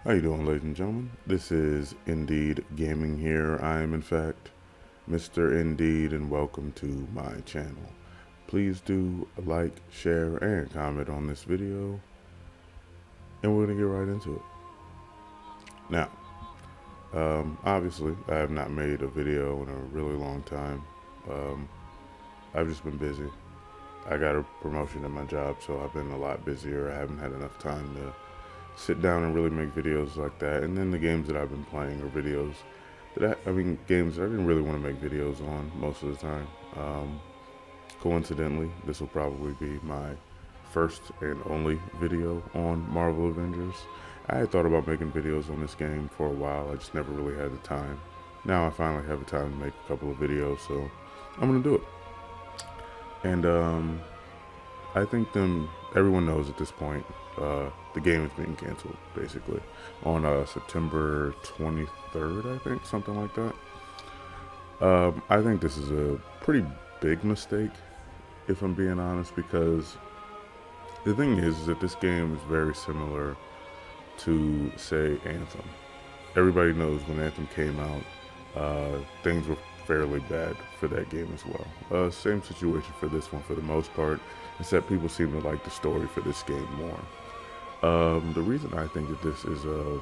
How you doing, ladies and gentlemen? This is Indeed Gaming here. I am, in fact, Mr. Indeed, and welcome to my channel. Please do like, share, and comment on this video, and we're going to get right into it. Now, obviously, I have not made a video in a really long time. I've just been busy. I got a promotion at my job, so I've been a lot busier. I haven't had enough time to sit down and really make videos like that. And then the games that I've been playing are videos that games that I didn't really want to make videos on most of the time. Coincidentally, this will probably be my first and only video on Marvel Avengers. I had thought about making videos on this game for a while. I just never really had the time. Now I finally have the time to make a couple of videos, so I'm gonna do it. And I think everyone knows at this point, the game is being canceled, basically, on September 23rd, I think, something like that. I think this is a pretty big mistake, if I'm being honest, because the thing is that this game is very similar to, say, Anthem. Everybody knows when Anthem came out, things were fairly bad for that game as well. Same situation for this one for the most part, except people seem to like the story for this game more. The reason I think that this is a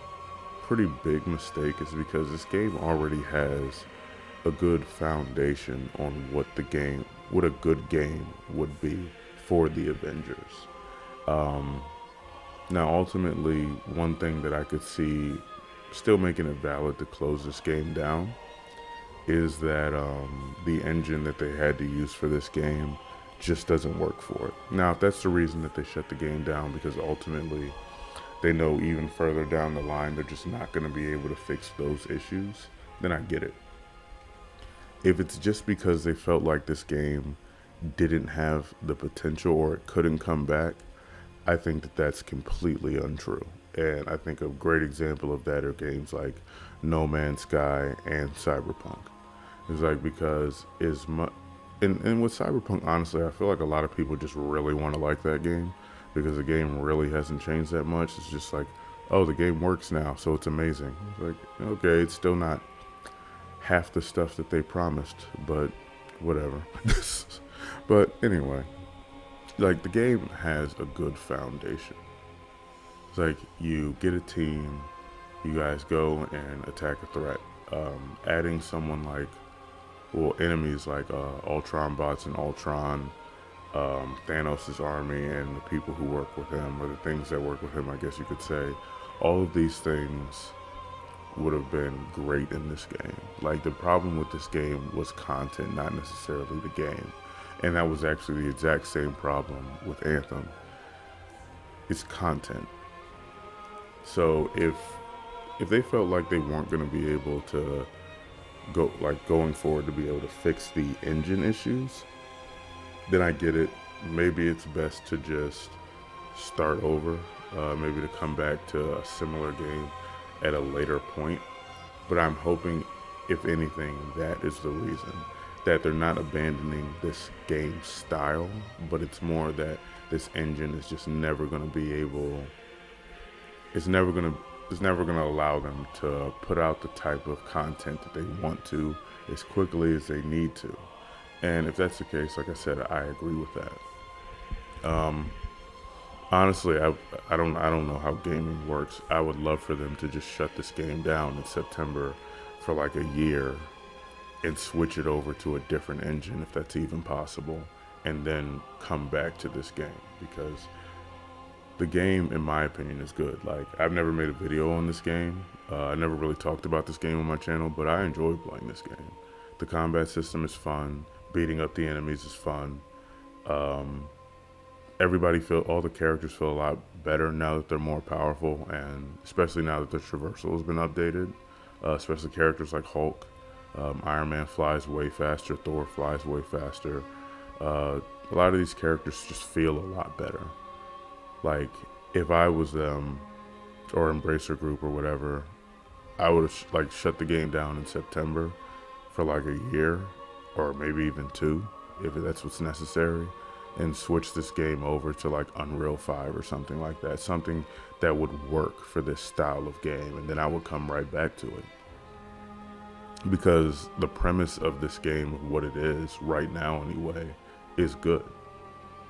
pretty big mistake is because this game already has a good foundation on what a good game would be for the Avengers. Now, ultimately, one thing that I could see still making it valid to close this game down is that the engine that they had to use for this game just doesn't work for it. Now, if that's the reason that they shut the game down, because ultimately they know even further down the line they're just not going to be able to fix those issues, then I get it. If it's just because they felt like this game didn't have the potential or it couldn't come back, I think that that's completely untrue. And I think a great example of that are games like No Man's Sky and Cyberpunk. It's like, because and with Cyberpunk, honestly, I feel like a lot of people just really want to like that game because the game really hasn't changed that much. It's just like, oh, the game works now, so it's amazing. It's like, okay, it's still not half the stuff that they promised, but whatever. But anyway, like, the game has a good foundation. It's like you get a team, you guys go and attack a threat. Adding someone like, well, enemies like Ultron bots and Ultron, Thanos' army and the people who work with him, or the things that work with him, I guess you could say, all of these things would have been great in this game. Like, the problem with this game was content, not necessarily the game. And that was actually the exact same problem with Anthem. It's content. So if they felt like they weren't going to be able to going forward to be able to fix the engine issues, then I get it. Maybe it's best to just start over, maybe to come back to a similar game at a later point. But I'm hoping, if anything, that is the reason, that they're not abandoning this game style, but it's more that this engine is just never going to be able, it's never going to allow them to put out the type of content that they want to as quickly as they need to. And if that's the case, like I said, I agree with that. Honestly, I don't know how gaming works. I would love for them to just shut this game down in September for like a year and switch it over to a different engine, if that's even possible, and then come back to this game, because the game, in my opinion, is good. Like, I've never made a video on this game. I never really talked about this game on my channel, but I enjoy playing this game. The combat system is fun. Beating up the enemies is fun. All the characters feel a lot better now that they're more powerful, and especially now that the traversal has been updated. Especially characters like Hulk. Iron Man flies way faster. Thor flies way faster. A lot of these characters just feel a lot better. Like, if I was them, or Embracer Group or whatever, I would have shut the game down in September for like a year, or maybe even 2, if that's what's necessary, and switch this game over to like Unreal 5 or something like that, something that would work for this style of game, and then I would come right back to it. Because the premise of this game, of what it is right now anyway, is good.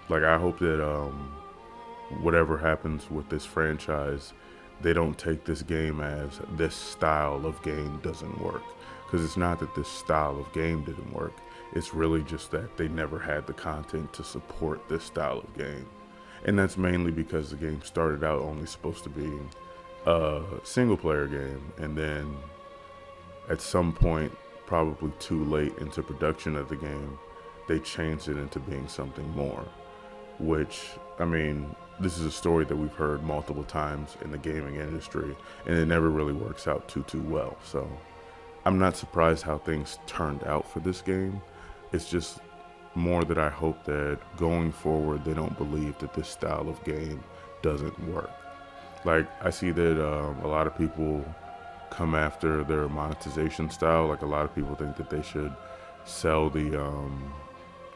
Like, I hope that whatever happens with this franchise, they don't take this game as this style of game doesn't work. Because it's not that this style of game didn't work. It's really just that they never had the content to support this style of game. And that's mainly because the game started out only supposed to be a single player game. And then at some point, probably too late into production of the game, they changed it into being something more. Which, I mean, this is a story that we've heard multiple times in the gaming industry, and it never really works out too well. So I'm not surprised how things turned out for this game. It's just more that I hope that going forward, they don't believe that this style of game doesn't work. Like, I see that a lot of people come after their monetization style. Like, a lot of people think that they should sell the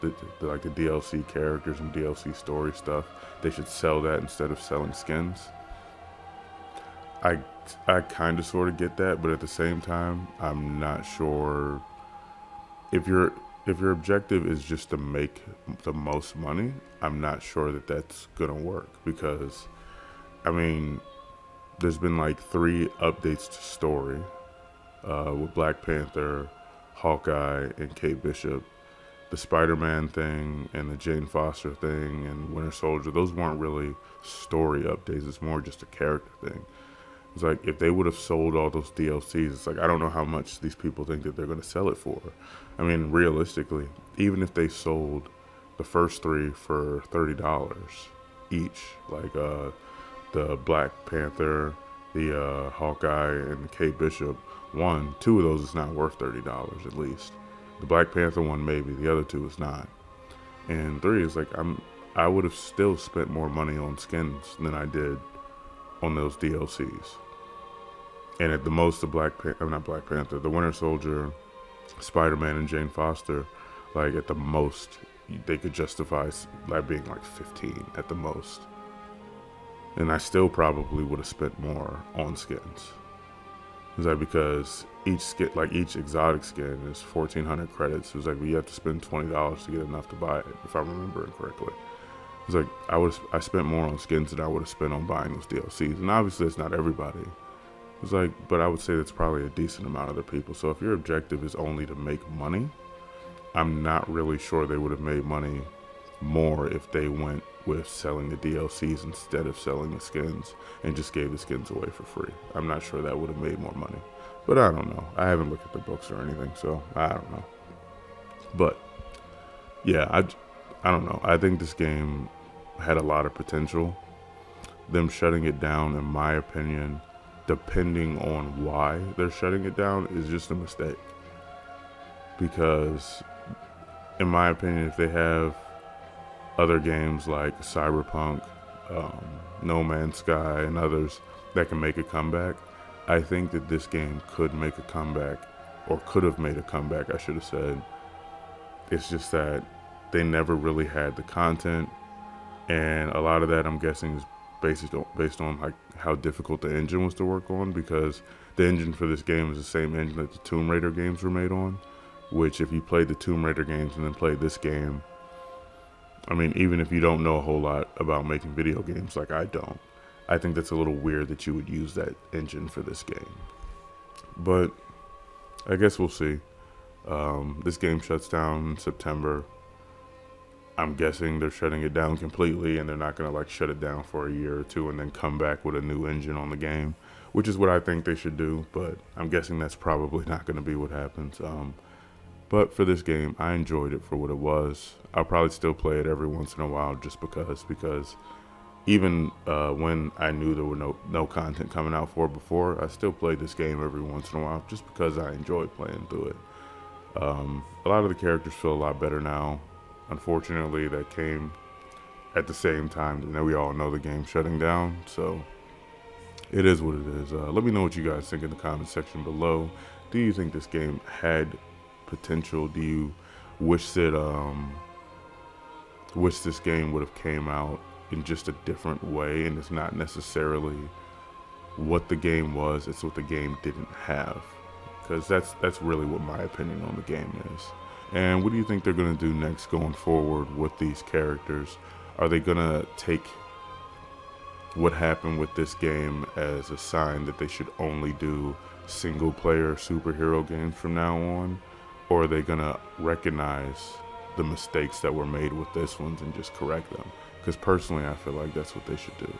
DLC characters and DLC story stuff. They should sell that instead of selling skins. I kind of sort of get that, but at the same time, I'm not sure if your objective is just to make the most money. I'm not sure that that's gonna work, because I mean, there's been like 3 updates to story with Black Panther, Hawkeye, and Kate Bishop. The Spider-Man thing and the Jane Foster thing and Winter Soldier, those weren't really story updates. It's more just a character thing. It's like, if they would have sold all those DLCs, it's like, I don't know how much these people think that they're going to sell it for. I mean, realistically, even if they sold the first 3 for $30 each, like the Black Panther, the Hawkeye, and the Kate Bishop, 2 of those is not worth $30 at least. The Black Panther one maybe, the other 2 is not. And 3 is like, I would have still spent more money on skins than I did on those DLCs. And at the most, the the Winter Soldier, Spider-Man, and Jane Foster, like at the most, they could justify that being like 15 at the most. And I still probably would have spent more on skins. Is that because each skin, like each exotic skin, is 1,400 credits. It was like, you have to spend $20 to get enough to buy it, if I'm remembering correctly. It's like, I spent more on skins than I would have spent on buying those DLCs. And obviously it's not everybody. It's like, but I would say that's probably a decent amount of the people. So if your objective is only to make money, I'm not really sure they would have made money more if they went with selling the DLCs instead of selling the skins and just gave the skins away for free. I'm not sure that would have made more money. But I don't know. I haven't looked at the books or anything, so I don't know. But yeah, I don't know. I think this game had a lot of potential. Them shutting it down, in my opinion, depending on why they're shutting it down, is just a mistake. Because in my opinion, if they have other games like Cyberpunk, No Man's Sky, and others that can make a comeback, I think that this game could make a comeback, or could have made a comeback, I should have said. It's just that they never really had the content, and a lot of that, I'm guessing, is based on like how difficult the engine was to work on, because the engine for this game is the same engine that the Tomb Raider games were made on, which if you played the Tomb Raider games and then played this game, I mean, even if you don't know a whole lot about making video games like I don't, I think that's a little weird that you would use that engine for this game. But I guess we'll see. This game shuts down in September. I'm guessing they're shutting it down completely, and they're not going to like shut it down for a year or 2 and then come back with a new engine on the game, which is what I think they should do. But I'm guessing that's probably not going to be what happens. But for this game, I enjoyed it for what it was. I'll probably still play it every once in a while just because even when I knew there were no content coming out for it before, I still played this game every once in a while just because I enjoyed playing through it. A lot of the characters feel a lot better now. Unfortunately, that came at the same time that we all know the game's shutting down, so it is what it is. Let me know what you guys think in the comment section below. Do you think this game had potential? Do you wish that wish this game would have came out in just a different way, and it's not necessarily what the game was, it's what the game didn't have. Because that's really what my opinion on the game is. And what do you think they're going to do next going forward with these characters? Are they going to take what happened with this game as a sign that they should only do single player superhero games from now on? Or are they going to recognize the mistakes that were made with this ones and just correct them? Because personally, I feel like that's what they should do.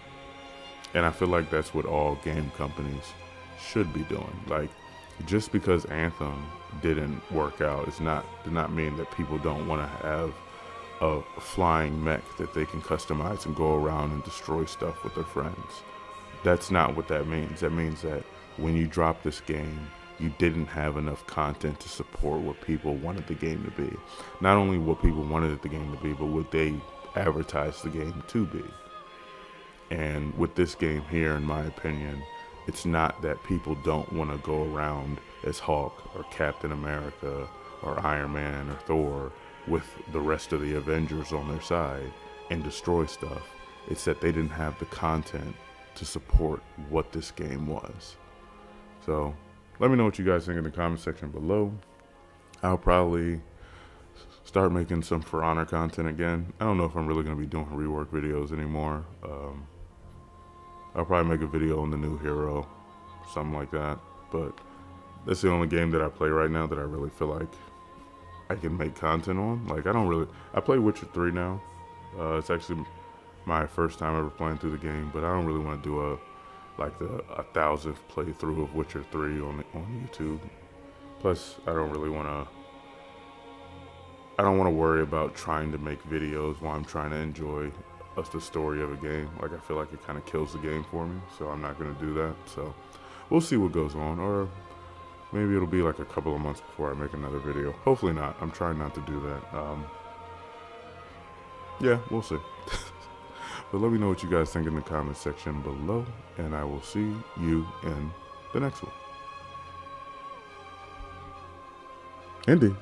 And I feel like that's what all game companies should be doing. Like, just because Anthem didn't work out did not mean that people don't want to have a flying mech that they can customize and go around and destroy stuff with their friends. That's not what that means. That means that when you drop this game, you didn't have enough content to support what people wanted the game to be. Not only what people wanted the game to be, but what they advertised the game to be. And with this game here, in my opinion, it's not that people don't want to go around as Hulk or Captain America or Iron Man or Thor with the rest of the Avengers on their side and destroy stuff. It's that they didn't have the content to support what this game was. So let me know what you guys think in the comment section below. I'll probably start making some For Honor content again. I don't know if I'm really going to be doing rework videos anymore. I'll probably make a video on the new hero, something like that. But that's the only game that I play right now that I really feel like I can make content on. Like, I play Witcher 3 now. It's actually my first time ever playing through the game, but I don't really want to do a 1,000th playthrough of Witcher 3 on YouTube. Plus, I don't want to worry about trying to make videos while I'm trying to enjoy the story of a game. Like, I feel like it kind of kills the game for me, so I'm not going to do that. So we'll see what goes on, or maybe it'll be like a couple of months before I make another video. Hopefully not. I'm trying not to do that. Yeah, we'll see. But let me know what you guys think in the comment section below, and I will see you in the next one. Indeed.